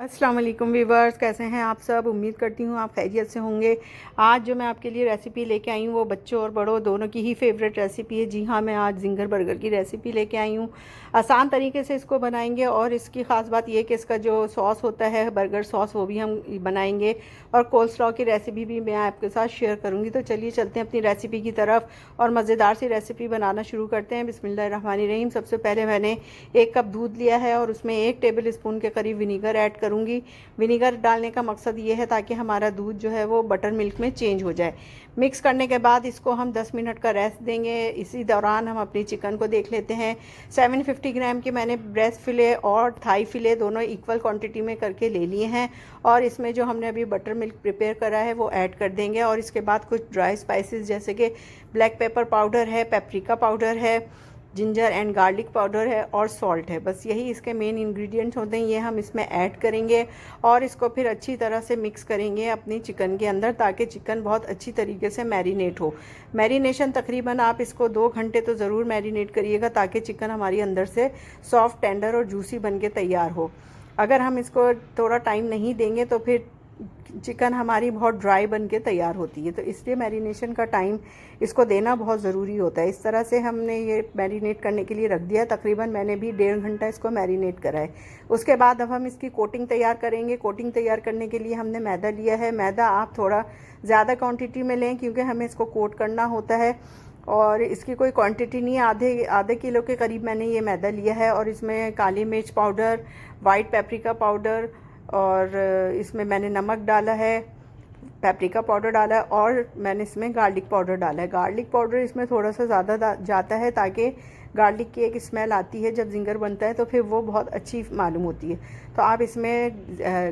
अस्सलाम वालेकुम व्यूवर्स, कैसे हैं आप सब। उम्मीद करती हूँ आप खैरियत से होंगे। आज जो मैं आपके लिए रेसिपी लेके आई हूँ वो बच्चों और बड़ों दोनों की ही फेवरेट रेसिपी है। जी हाँ, मैं आज जिंगर बर्गर की रेसिपी लेके आई हूँ। आसान तरीके से इसको बनाएंगे और इसकी ख़ास बात ये कि इसका जो सॉस होता है बर्गर सॉस वो भी हम बनाएंगे और कोल्ड की रेसिपी भी मैं आपके साथ शेयर करूँगी। तो चलिए चलते हैं अपनी रेसिपी की तरफ और मज़ेदार सी रेसिपी बनाना शुरू करते हैं। बिस्मिल्लाहिर्रहमानिर्रहीम। सबसे पहले मैंने 1 कप दूध लिया है और उसमें 1 टेबल स्पून के करीब विनीगर ऐड करूँगी। विनीगर डालने का मकसद ये है ताकि हमारा दूध जो है वो बटर मिल्क में चेंज हो जाए। मिक्स करने के बाद इसको हम 10 मिनट का रेस्ट देंगे। इसी दौरान हम अपनी चिकन को देख लेते हैं। 750 ग्राम के मैंने ब्रेस्ट फिले और थाई फिले दोनों इक्वल क्वांटिटी में करके ले लिए हैं और इसमें जो हमने अभी बटर मिल्क प्रिपेयर करा है वो ऐड कर देंगे। और इसके बाद कुछ ड्राई स्पाइसेस जैसे कि ब्लैक पेपर पाउडर है, पेपरिका पाउडर है, जिंजर एंड गार्लिक पाउडर है और सॉल्ट है। बस यही इसके मेन इंग्रेडिएंट्स होते हैं, ये हम इसमें ऐड करेंगे और इसको फिर अच्छी तरह से मिक्स करेंगे अपनी चिकन के अंदर ताकि चिकन बहुत अच्छी तरीके से मैरिनेट हो। मैरिनेशन तकरीबन आप इसको 2 घंटे तो ज़रूर मैरिनेट करिएगा ताकि चिकन हमारी अंदर से सॉफ्ट, टेंडर और जूसी बन के तैयार हो। अगर हम इसको थोड़ा टाइम नहीं देंगे तो फिर चिकन हमारी बहुत ड्राई बन के तैयार होती है, तो इसलिए मैरिनेशन का टाइम इसको देना बहुत ज़रूरी होता है। इस तरह से हमने ये मैरिनेट करने के लिए रख दिया। तकरीबन मैंने भी 1.5 घंटा इसको मैरिनेट करा है। उसके बाद अब हम इसकी कोटिंग तैयार करेंगे। कोटिंग तैयार करने के लिए हमने मैदा लिया है। मैदा आप थोड़ा ज़्यादा क्वान्टिटी में लें क्योंकि हमें इसको कोट करना होता है और इसकी कोई क्वांटिटी नहीं है। आधे किलो के करीब मैंने ये मैदा लिया है और इसमें काली मिर्च पाउडर, वाइट पेपरिका पाउडर और इसमें मैंने नमक डाला है, पेपरिका पाउडर डाला है और मैंने इसमें गार्लिक पाउडर डाला है। गार्लिक पाउडर इसमें थोड़ा सा ज़्यादा जाता है ताकि गार्लिक की एक स्मेल आती है जब जिंगर बनता है तो फिर वो बहुत अच्छी मालूम होती है। तो आप इसमें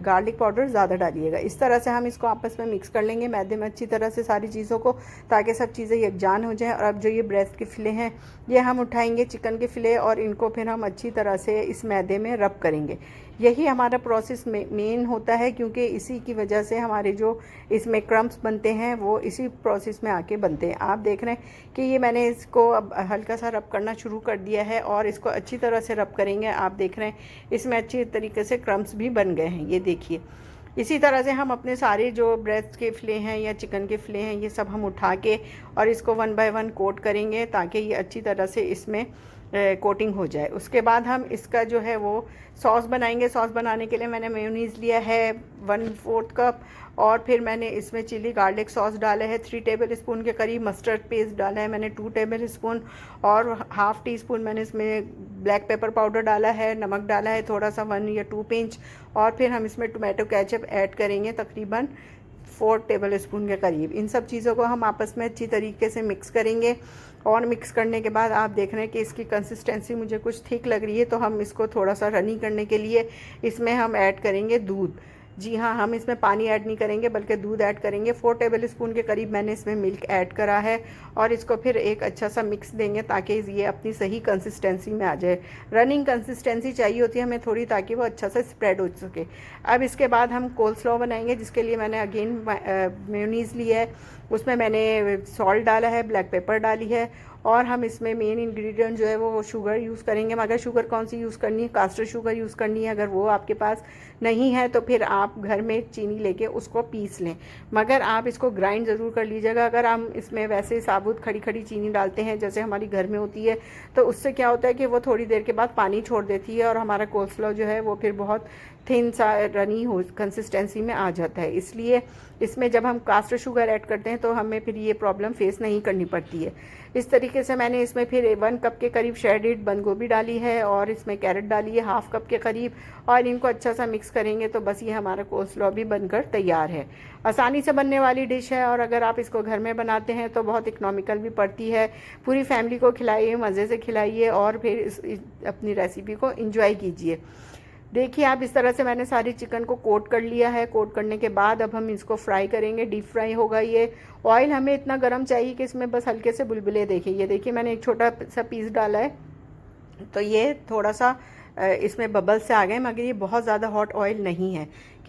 गार्लिक पाउडर ज़्यादा डालिएगा। इस तरह से हम इसको आपस में मिक्स कर लेंगे मैदे में अच्छी तरह से सारी चीज़ों को ताकि सब चीज़ें यकजान हो जाएं। और अब जो ये ब्रेस्ट के फिले हैं ये हम उठाएंगे चिकन के फिले और इनको फिर हम अच्छी तरह से इस मैदे में रब करेंगे। यही हमारा प्रोसेस मेन होता है क्योंकि इसी की वजह से हमारे जो इसमें क्रम्स बनते हैं वो इसी प्रोसेस में आके बनते हैं। आप देख रहे हैं कि ये मैंने इसको अब हल्का सा रब करना शुरू कर दिया है और इसको अच्छी तरह से रब करेंगे। आप देख रहे हैं इसमें अच्छी तरीके से क्रम्स भी बन गए हैं, ये देखिए। इसी तरह से हम अपने सारे जो ब्रेस्ट के फिले हैं या चिकन के फिले हैं ये सब हम उठा के और इसको 1 बाय 1 कोट करेंगे ताकि ये अच्छी तरह से इसमें कोटिंग हो जाए। उसके बाद हम इसका जो है वो सॉस बनाएंगे। सॉस बनाने के लिए मैंने मेयोनीज़ लिया है 1/4 कप और फिर मैंने इसमें चिली गार्लिक सॉस डाला है 3 टेबल स्पून के करीब। मस्टर्ड पेस्ट डाला है मैंने 2 टेबल स्पून और ½ टी स्पून मैंने इसमें ब्लैक पेपर पाउडर डाला है, नमक डाला है थोड़ा सा 1 या 2 पिंच और फिर हम इसमें टोमेटो केचप ऐड करेंगे तकरीबन 4 टेबल स्पून के करीब। इन सब चीज़ों को हम आपस में अच्छी तरीके से मिक्स करेंगे और मिक्स करने के बाद आप देख रहे हैं कि इसकी कंसिस्टेंसी मुझे कुछ थिक लग रही है तो हम इसको थोड़ा सा रनी करने के लिए इसमें हम ऐड करेंगे दूध। जी हाँ, हम इसमें पानी ऐड नहीं करेंगे बल्कि दूध ऐड करेंगे। 4 टेबल स्पून के करीब मैंने इसमें मिल्क ऐड करा है और इसको फिर एक अच्छा सा मिक्स देंगे ताकि ये अपनी सही कंसिस्टेंसी में आ जाए। रनिंग कंसिस्टेंसी चाहिए होती है हमें थोड़ी ताकि वो अच्छा सा स्प्रेड हो सके। अब इसके बाद हम कोल्स्लॉ बनाएंगे जिसके लिए मैंने अगेन मेयोनीज़ ली है। उसमें मैंने सॉल्ट डाला है, ब्लैक पेपर डाली है और हम इसमें मेन इंग्रेडिएंट जो है वो शुगर यूज़ करेंगे। मगर शुगर कौन सी यूज़ करनी है? कास्टर शुगर यूज़ करनी है। अगर वो आपके पास नहीं है तो फिर आप घर में चीनी लेके उसको पीस लें, मगर आप इसको ग्राइंड ज़रूर कर लीजिएगा। अगर हम इसमें वैसे साबुत खड़ी खड़ी चीनी डालते हैं जैसे हमारी घर में होती है तो उससे क्या होता है कि वो थोड़ी देर के बाद पानी छोड़ देती है और हमारा कोल्स्लॉ जो है वो फिर बहुत थिन सा रनी हो कंसिस्टेंसी में आ जाता है। इसलिए इसमें जब हम कास्टर शुगर ऐड करते हैं तो हमें फिर ये प्रॉब्लम फेस नहीं करनी पड़ती है। इस तरीके से मैंने इसमें फिर 1 कप के करीब श्रेडेड बंद गोभी डाली है और इसमें कैरेट डाली है ½ कप के करीब और इनको अच्छा सा मिक्स करेंगे तो बस ये हमारा कोल्स्लॉ भी बनकर तैयार है। आसानी से बनने वाली डिश है और अगर आप इसको घर में बनाते हैं तो बहुत इकोनॉमिकल भी पड़ती है। पूरी फैमिली को खिलाइए, मज़े से खिलाइए और फिर अपनी रेसिपी को इंजॉय कीजिए। देखिए आप इस तरह से मैंने सारी चिकन को कोट कर लिया है। कोट करने के बाद अब हम इसको फ्राई करेंगे, डीप फ्राई होगा ये। ऑयल हमें इतना गर्म चाहिए कि इसमें बस हल्के से बुलबुले देखिए। ये देखिए मैंने एक छोटा सा पीस डाला है तो ये थोड़ा सा इसमें बबल से आ गए, मगर ये बहुत ज़्यादा हॉट ऑयल नहीं है